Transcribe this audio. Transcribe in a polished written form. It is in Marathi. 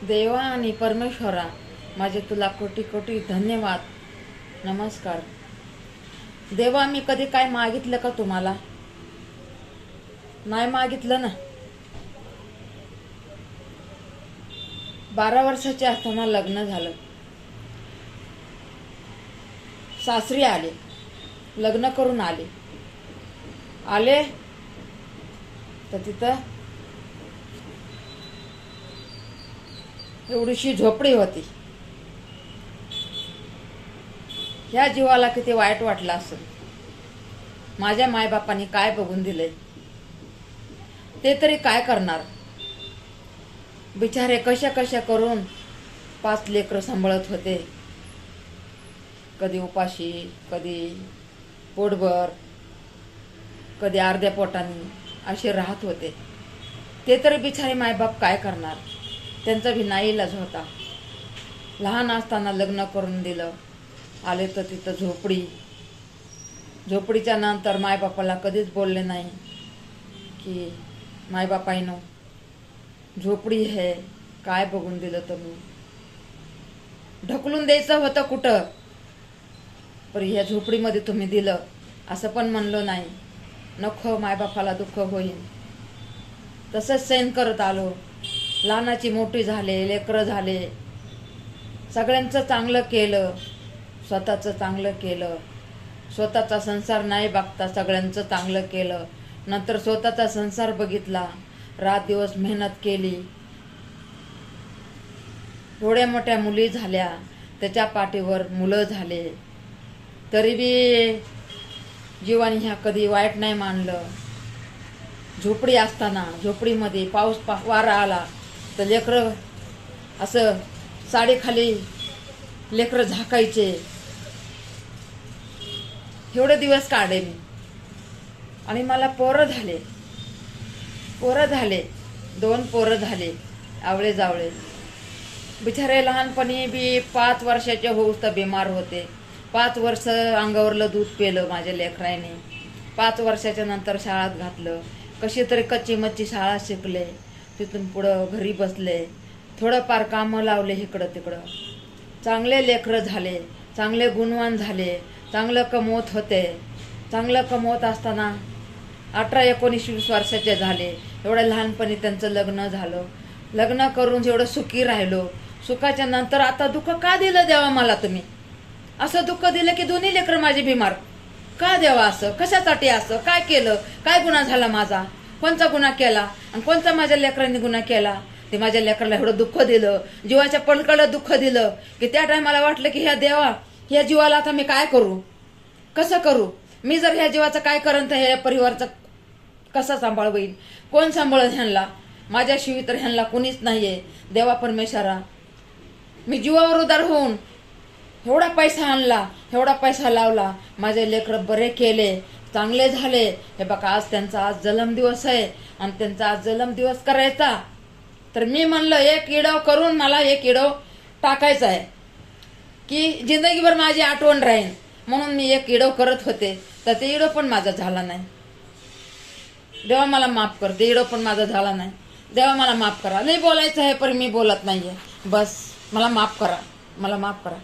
देवा आणि परमेश्वरा, माझे तुला कोटी कोटी धन्यवाद. नमस्कार. देवा, मी कधी काय मागितलं का तुम्हाला? नाही मागितलं ना. 12 वर्षाचे असताना लग्न झालं. सासरी आले, लग्न करून आले तर तिथं एवढीशी झोपडी होती. ह्या जीवाला किती वाईट वाटलं असेल. माझ्या मायबापांनी काय बघून दिले, ते तरी काय करणार. बिचारे कशा कशा करून 5 लेकरं सांभाळत होते. कधी उपाशी, कधी पोटभर, कधी अर्ध्या पोटाने असे राहत होते. ते तरी बिचारे मायबाप काय करणार. त्यांचा भी नाईलाज होता. लहान असताना लग्न करून दिलं. आले तर तिथं झोपडीच्या नंतर मायबापाला कधीच बोलले नाही की मायबापाईनो झोपडी आहे, काय बघून दिलं तुम्ही. ढकलून द्यायचं होतं कुठं, पण ह्या झोपडीमध्ये तुम्ही दिलं असं पण म्हणलो नाही. नको मायबापाला दुःख होईल, तसंच सहन करत आलो. लहानाची मोठी झाले, लेकरं झाले, सगळ्यांचं चांगलं केलं, स्वतःचं चांगलं केलं. स्वतःचा संसार नाही बघता सगळ्यांचं चांगलं केलं. नंतर स्वतःचा संसार बघितला, रात दिवस मेहनत केली. एवढ्या मोठ्या मुली झाल्या, त्याच्या पाठीवर मुलं झाले, तरी बी जीवाने ह्या कधी वाईट नाही मानलं. झोपडी असताना झोपडीमध्ये पाऊस वारा आला तर लेकरं असं साडीखाली लेकरं झाकायचे. एवढे दिवस काढले मी. आणि मला पोरं झाले, 2 पोरं झाले, आवळे जावळे. बिचारे लहानपणी बी 5 वर्षाचे होऊस तर बिमार होते. 5 वर्ष अंगावरलं दूध पेलं माझ्या लेकराने. 5 वर्षाच्या नंतर शाळेत घातलं. कशी तरी कच्ची मच्ची शाळा शिकले. तिथून पुढं घरी बसले, थोडंफार कामं लावले इकडं तिकडं. चांगले लेकरं झाले, चांगले गुणवान झाले, चांगलं कमवत होते. चांगलं कमवत असताना 18-19 वर्षाचे झाले. एवढ्या लहानपणी त्यांचं लग्न झालं. लग्न करून एवढं सुखी राहिलो. सुखाच्या नंतर आता दुःख का दिलं देवा मला तुम्ही? असं दुःख दिलं की दोन्ही लेकरं माझे बिमार. का देवा असं? कशासाठी असं? काय केलं? काय गुन्हा झाला माझा? कोणता गुन्हा केला आणि कोणता माझ्या लेकरांनी गुन्हा केला? ते माझ्या लेकराला एवढं दुःख दिलं, जीवाच्या पलकडं दुःख दिलं की त्या टायमाला वाटलं की ह्या देवा, ह्या जीवाला आता मी काय करू, कसं करू? मी जर ह्या जीवाचं काय करण तर ह्या परिवारचं कसं सांभाळवीन? कोण सांभाळत ह्यांना? माझ्याशिवाय तर ह्यांना कोणीच नाहीये. देवा परमेश्वरा, मी जीवावर उदार होऊन एवढा पैसा आणला, एवढा पैसा लावला, माझे लेकरं बरे केले, चांगले झाले. हे बघा, आज त्यांचा आज जन्मदिवस आहे आणि त्यांचा आज जन्मदिवस करायचा. तर मी म्हणलं एक इडव करून मला एक इडव टाकायचा आहे की जिंदगीभर माझी आठवण राहील. म्हणून मी एक इडव करत होते, तर ते इडव पण माझा झाला नाही. देवा मला माफ कर, ते इडव पण माझा झाला नाही. देवा मला माफ करा. नाही बोलायचं आहे पण मी बोलत नाहीये. बस मला माफ करा, मला माफ करा.